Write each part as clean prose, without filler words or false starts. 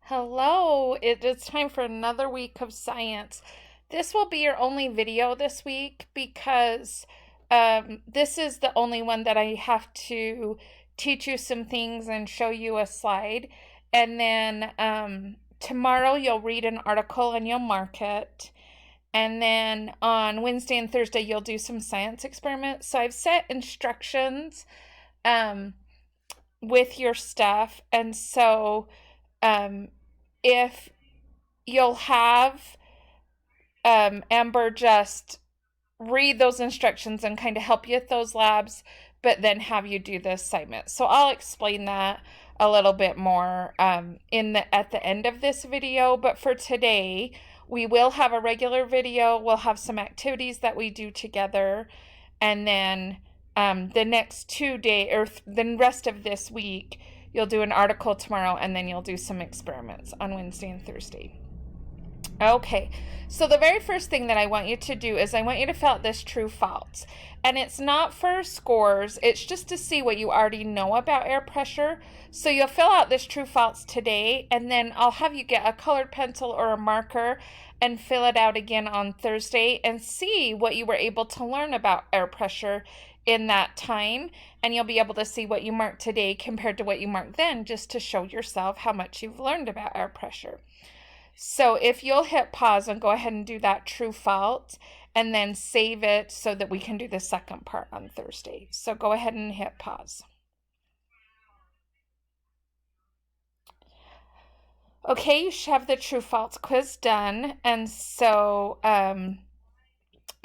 Hello, it is time for another week of science. This will be your only video this week because this is the only one that I have to teach you some things and show you a slide. And then tomorrow you'll read an article and you'll mark it. And then on Wednesday and Thursday you'll do some science experiments. So I've set instructions um, with your stuff. And so um, if you'll have Amber just read those instructions and kind of help you with those labs, but then have you do the assignment. So I'll explain that a little bit more at the end of this video. But for today, we will have a regular video. We'll have some activities that we do together, and then the next 2 days or the rest of this week, you'll do an article tomorrow, and then you'll do some experiments on Wednesday and Thursday. Okay, so the very first thing that I want you to do is I want you to fill out this true false. And it's not for scores, it's just to see what you already know about air pressure. So you'll fill out this true false today, and then I'll have you get a colored pencil or a marker and fill it out again on Thursday and see what you were able to learn about air pressure in that time. And you'll be able to see what you marked today compared to what you marked then, just to show yourself how much you've learned about air pressure. So if you'll hit pause and go ahead and do that true false and then save it so that we can do the second part on Thursday. So go ahead and hit pause. Okay, you should have the true false quiz done. And so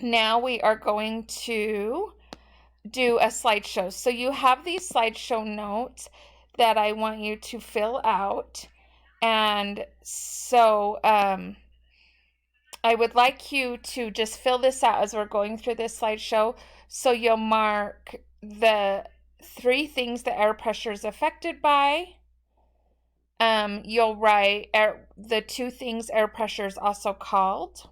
now we are going to do a slideshow. So you have these slideshow notes that I want you to fill out. And so I would like you to just fill this out as we're going through this slideshow. So you'll mark the 3 things that air pressure is affected by. You'll write the 2 things air pressure is also called.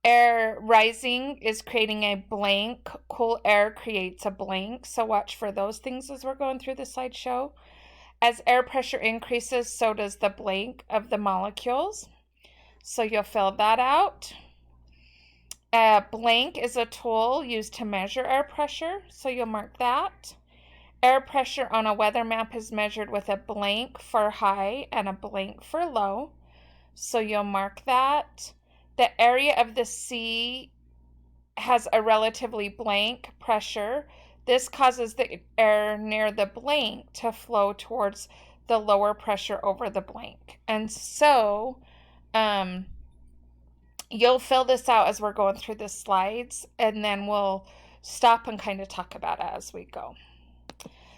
Air rising is creating a blank. Cool air creates a blank. So watch for those things as we're going through the slideshow. As air pressure increases, so does the blank of the molecules. So you'll fill that out. A blank is a tool used to measure air pressure, so you'll mark that. Air pressure on a weather map is measured with a blank for high and a blank for low, so you'll mark that. The area of the sea has a relatively blank pressure. This causes the air near the blank to flow towards the lower pressure over the blank. And so you'll fill this out as we're going through the slides, and then we'll stop and kind of talk about it as we go.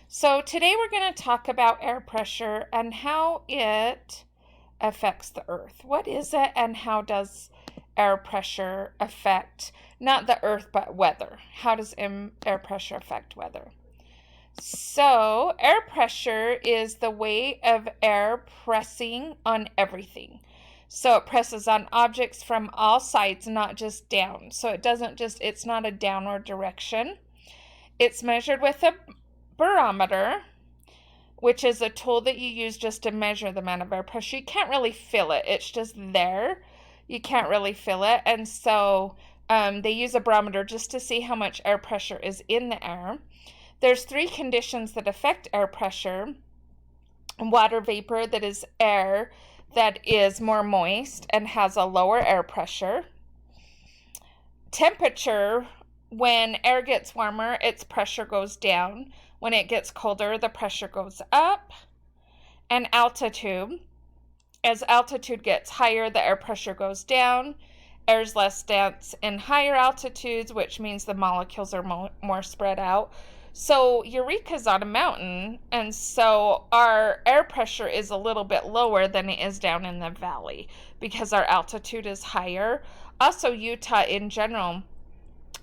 So today we're going to talk about air pressure and how it affects the earth. What is it, and how does air pressure affect not the earth but weather? How does air pressure affect weather? So air pressure is the weight of air pressing on everything. So it presses on objects from all sides, not just down. So it's not a downward direction. It's measured with a barometer, which is a tool that you use just to measure the amount of air pressure. You can't really feel it. It's just there. You can't really feel it. And so they use a barometer just to see how much air pressure is in the air. There's 3 conditions that affect air pressure. Water vapor, that is air that is more moist and has a lower air pressure. Temperature, when air gets warmer, its pressure goes down. When it gets colder, the pressure goes up. And altitude, as altitude gets higher, the air pressure goes down. Air is less dense in higher altitudes, which means the molecules are more spread out. So Eureka's on a mountain, and so our air pressure is a little bit lower than it is down in the valley because our altitude is higher. Also, Utah in general,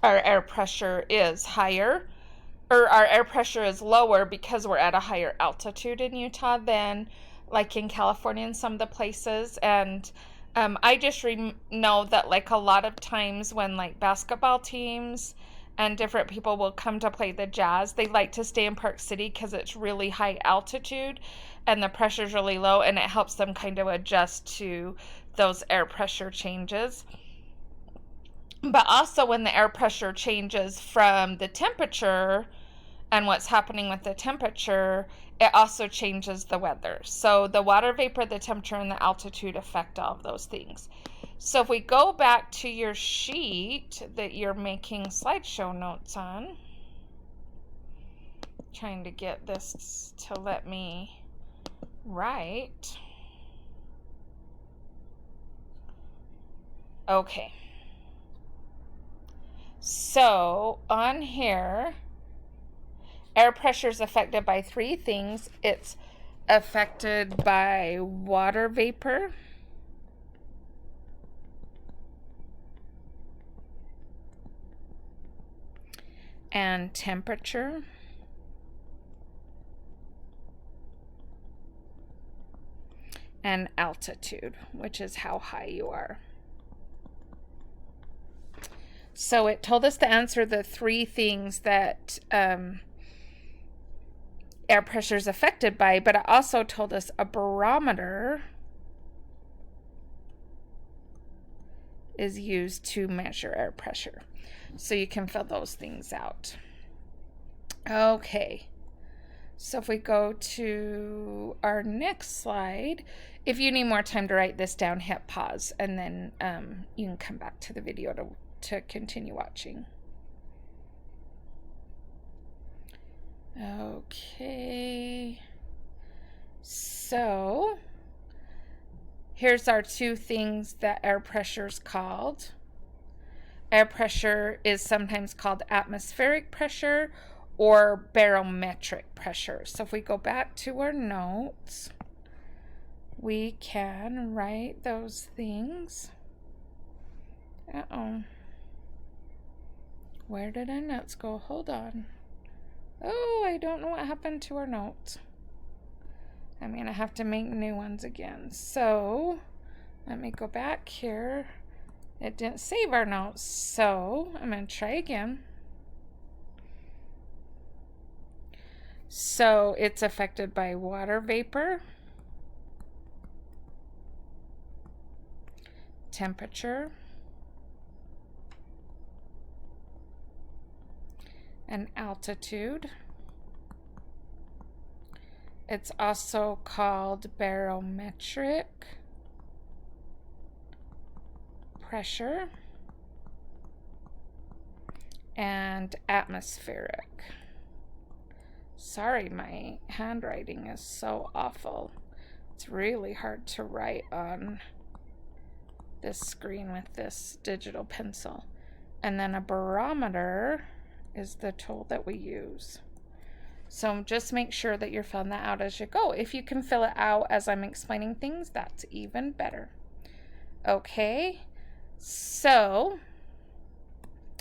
our air pressure is higher, or our air pressure is lower because we're at a higher altitude in Utah than like in California and some of the places. And I just know that like a lot of times when like basketball teams and different people will come to play the jazz. They like to stay in Park City because it's really high altitude and the pressure's really low, and it helps them kind of adjust to those air pressure changes. But also when the air pressure changes from the temperature and what's happening with the temperature, it also changes the weather. So the water vapor, the temperature, and the altitude affect all of those things. So if we go back to your sheet that you're making slideshow notes on, trying to get this to let me write. Okay. So on here, air pressure is affected by three things. It's affected by water vapor, and temperature, and altitude, which is how high you are. So it told us to answer the three things that air pressure is affected by, but it also told us a barometer is used to measure air pressure. So you can fill those things out. Okay. So if we go to our next slide, if you need more time to write this down, hit pause, and then you can come back to the video to continue watching. Okay. So here's our two things that air pressure is called. Air pressure is sometimes called atmospheric pressure or barometric pressure. So if we go back to our notes, we can write those things. Uh-oh. Where did our notes go? Hold on. Oh, I don't know what happened to our notes. I'm going to have to make new ones again. So let me go back here. It didn't save our notes, so I'm going to try again. So it's affected by water vapor, temperature, and altitude. It's also called barometric pressure and atmospheric. Sorry, my handwriting is so awful. It's really hard to write on this screen with this digital pencil. And then a barometer is the tool that we use. So just make sure that you're filling that out as you go. If you can fill it out as I'm explaining things, that's even better. Okay, so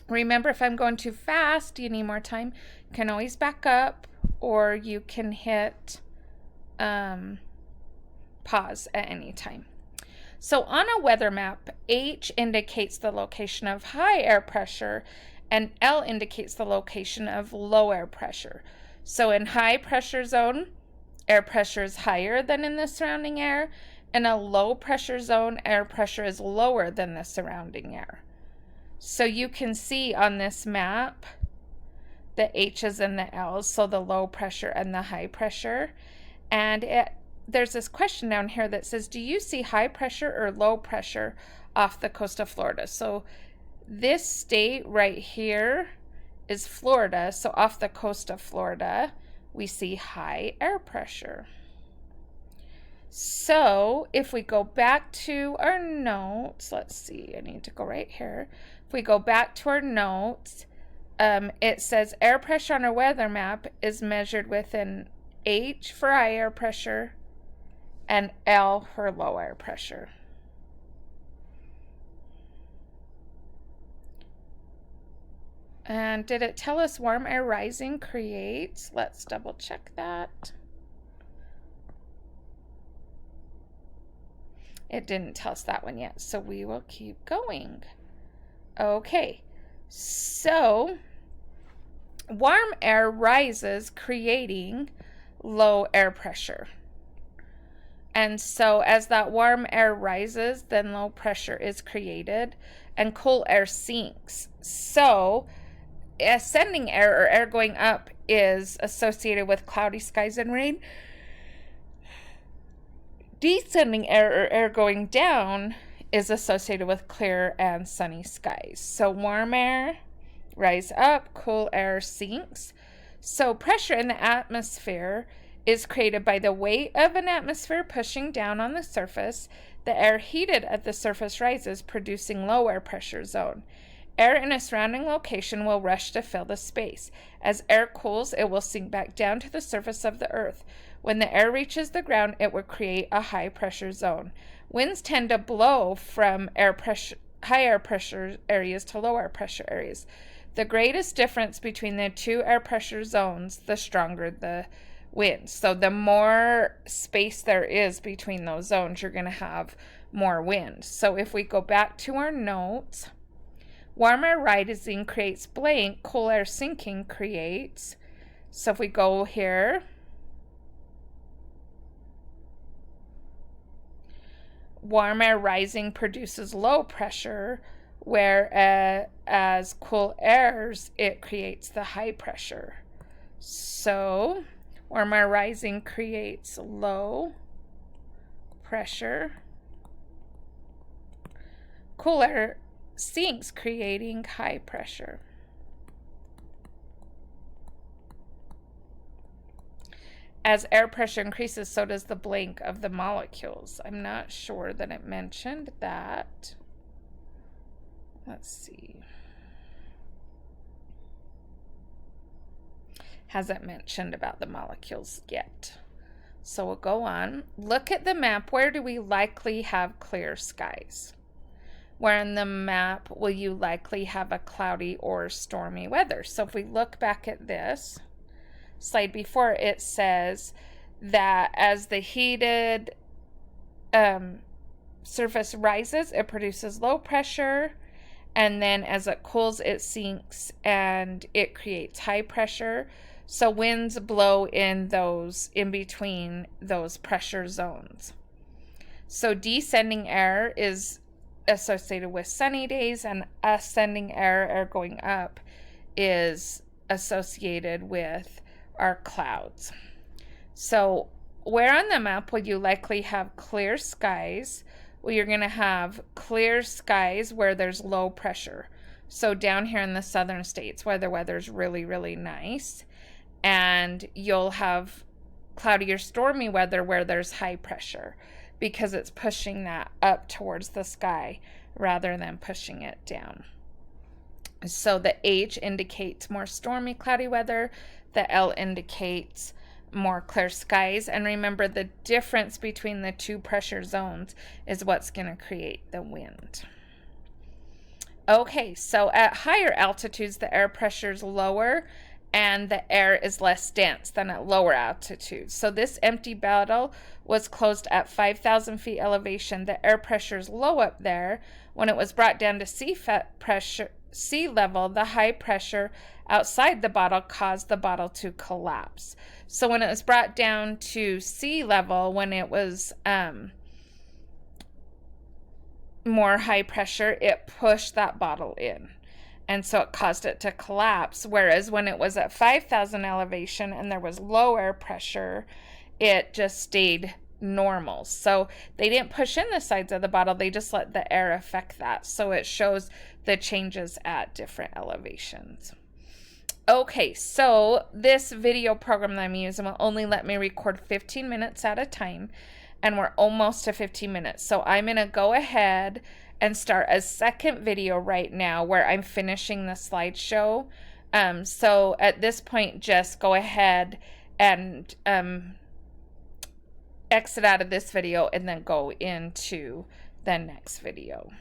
remember, if I'm going too fast, you need more time, you can always back up, or you can hit pause at any time. So on a weather map, H indicates the location of high air pressure and L indicates the location of low air pressure. So in high pressure zone, air pressure is higher than in the surrounding air. In a low pressure zone, air pressure is lower than the surrounding air. So you can see on this map the H's and the L's, so the low pressure and the high pressure. And there's this question down here that says, do you see high pressure or low pressure off the coast of Florida? So this state right here is Florida. So off the coast of Florida, we see high air pressure. So if we go back to our notes, let's see, I need to go right here. If we go back to our notes, it says air pressure on our weather map is measured with an H for high air pressure and L for low air pressure. And did it tell us warm air rising creates? Let's double check that. It didn't tell us that one yet, so we will keep going. Okay, so Warm air rises, creating low air pressure. And so as that warm air rises, then low pressure is created and cool air sinks. So ascending air, or air going up, is associated with cloudy skies and rain. Descending air, or air going down, is associated with clear and sunny skies. So warm air rise up, cool air sinks. So pressure in the atmosphere is created by the weight of an atmosphere pushing down on the surface. The air heated at the surface rises, producing low air pressure zone. Air in a surrounding location will rush to fill the space. As air cools, it will sink back down to the surface of the earth. When the air reaches the ground, it will create a high pressure zone. Winds tend to blow from high air pressure areas to low air pressure areas. The greatest difference between the two air pressure zones, the stronger the wind. So the more space there is between those zones, you're going to have more wind. So if we go back to our notes, warm air rising creates blank, cool air sinking creates. So if we go here, warm air rising produces low pressure, whereas cool airs, it creates the high pressure. So warm air rising creates low pressure. Cool air sinks, creating high pressure. As air pressure increases, so does the blank of the molecules. I'm not sure that it mentioned that. Let's see. Hasn't mentioned about the molecules yet. So we'll go on. Look at the map. Where do we likely have clear skies? Where in the map will you likely have a cloudy or stormy weather? So if we look back at this slide before, it says that as the heated surface rises, it produces low pressure, and then as it cools, it sinks and it creates high pressure. So winds blow in between those pressure zones. So descending air is associated with sunny days, and ascending air going up, is associated with our clouds. So where on the map will you likely have clear skies? Well, you're going to have clear skies where there's low pressure. So down here in the southern states where the weather's really, really nice. And you'll have cloudy or stormy weather where there's high pressure, because it's pushing that up towards the sky rather than pushing it down. So the H indicates more stormy, cloudy weather. The L indicates more clear skies. And remember, the difference between the two pressure zones is what's going to create the wind. Okay, so at higher altitudes, the air pressure is lower and the air is less dense than at lower altitudes. So this empty bottle was closed at 5,000 feet elevation. The air pressure is low up there. When it was brought down to sea level, the high pressure outside the bottle caused the bottle to collapse. So when it was brought down to sea level, when it was more high pressure, it pushed that bottle in. And so it caused it to collapse. Whereas when it was at 5,000 elevation and there was low air pressure, it just stayed normal. So they didn't push in the sides of the bottle, they just let the air affect that. So it shows the changes at different elevations. Okay, so this video program that I'm using will only let me record 15 minutes at a time, and we're almost to 15 minutes. So I'm going to go ahead and start a second video right now where I'm finishing the slideshow. So at this point, just go ahead and exit out of this video and then go into the next video.